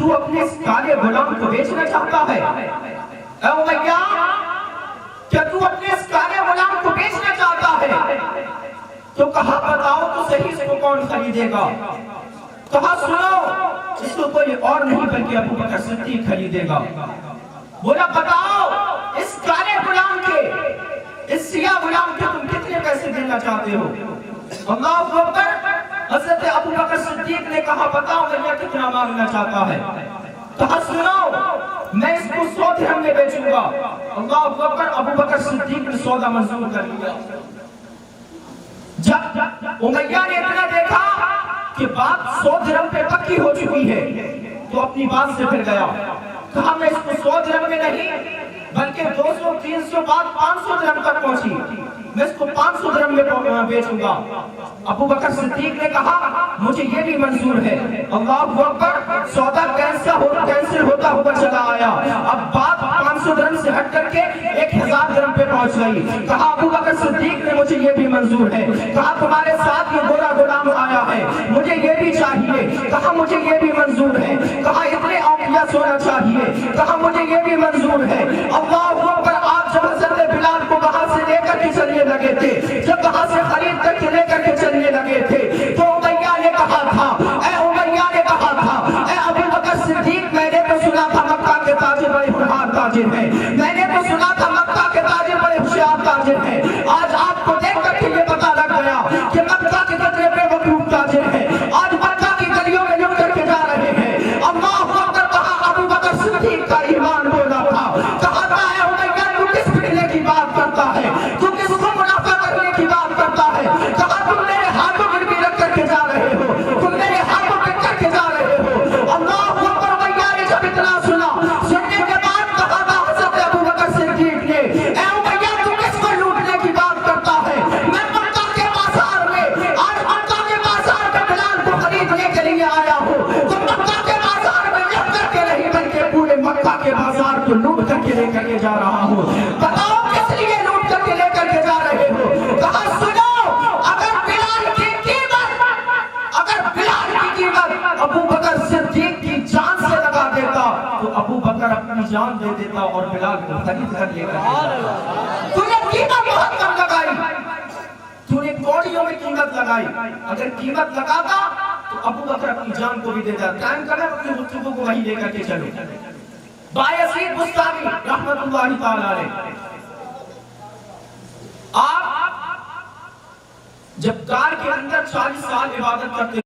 تو اپنے اس کالے غلام کو بیچنا چاہتا ہے؟ اے امیہ کیا تو اپنے اس کالے غلام کو بیچنا چاہتا ہے؟ تو کہا بتاؤ تو صحیح اس کو کون خریدے گا؟ کہا سنو اس کو کوئی اور نہیں بلکہ ابو بکر صدیق خریدے گا۔ بولا بتاؤ اس کالے غلام کے اس سیاہ غلام کے تم کتنے پیسے دینا چاہتے ہو؟ اللہ اکبر۔ حضرت ابو بکر صدیق نے کہا بتاؤ میں کتنا مانگنا چاہتا ہے؟ کہا سنو میں اس کو 100 درہم میں بیچوں گا۔ اللہ اکبر۔ ابو بکر صدیق نے سودا منظور کر لیا۔ جب امیہ نے اتنا دیکھا کہ بات 100 درہم پہ پکی ہو چکی ہے تو اپنی بات سے پھر گیا، کہا میں اس کو 100 درہم میں نہیں بلکہ 200 300 بعد 500 درہم تک پہنچی، میں اس کو 500 درہم میں بیچوں گا۔ ابو بکر صدیق نے کہا مجھے یہ بھی منظور ہے۔ اللہ اکبر۔ سودا کینسل ہوتا ہوا چلا آیا۔ اب بات 500 درہم سے ہٹ کر کے 1000 درہم پہ پہنچ گئی۔ کہا ابو بکر صدیق نے مجھے یہ بھی منظور ہے۔ کہا تمہارے ساتھ یہ گورا غلام آیا ہے مجھے یہ بھی چاہیے۔ کہا مجھے یہ بھی منظور ہے۔ کہا اتنے اوقیہ سونا چاہیے۔ کہا مجھے یہ بھی منظور ہے۔ اللہ اکبر۔ آپ جب حضرت بلال کو وہاں سے لے کر کے چلنے لگے تھے، جب وہاں سے خرید کر کے لے کر کے چلنے لگے تھے تو امیہ نے کہا تھا، اے امیہ نے کہا تھا، اے ابو بکر صدیق میں نے تو سنا تھا مکہ کے تاجر بڑے ہوشیار تاجر ہیں، میں نے تو سنا تھا مکہ کے تاجر بڑے ہوشیار تاجر ہیں، آج آپ کو دیکھ کر کے یہ پتہ لگ گیا کہ مکہ کے قدرے پہ مقروب تاجر ہیں، آج مکہ کی گلیوں میں لٹ کر کے جا رہے ہیں۔ اللہ اکبر۔ کہا ابو بکر صدیق کا ایمان بولا تھا۔ کہا تھا اے امیہ تو کس پہلے کی بات کرتا ہے، تو کس کو منافع کرنے کی بات کرتا ہے؟ کہا تم میرے ہاتھوں پر بھی رکھ کر کے جا رہے ہو، تم میرے ہاتھوں پہ کر کے جا رہے ہو۔ اللہ اکبر۔ امیہ نے جب اتنا سنا، سننے کے بعد کہا تھا حضرت ابو بکر صدیق نے، اے امیہ تو کس کو لوٹنے کی بات کرتا ہے؟ میں مکہ کے بازار میں، آج مکہ کے بازار میں بلال کو خریدنے کے لیے آیا ہوں، تو مکہ کے بازار میں لٹ کر کے نہیں بلکہ پورے مکہ کے بازار کو لوٹ کر کے لے کر کے جا رہا ہوں۔ بتاؤ کس لیے لوٹ کر کے لے کر کے جا رہے ہو؟ کہا سنو اگر بلال کی قیمت ابو بکر صدیق کی جان سے لگا دیتا تو ابو بکر اپنی جان دے دیتا اور بلال کو خرید کر لے کر دیتا۔ تو نے قیمت بہت کم لگائی، تو نے کوڑیوں میں قیمت لگائی، اگر قیمت لگاتا تو ابو بکر اپنی جان کو بھی دیتا۔ ٹائم کریں اپنی گفتگو کو وہیں لے کر کے چلو۔ بایزید بستانی رحمت اللہ تعالیٰ علیہ، آپ جب کار کے اندر 40 سال عبادت کرتے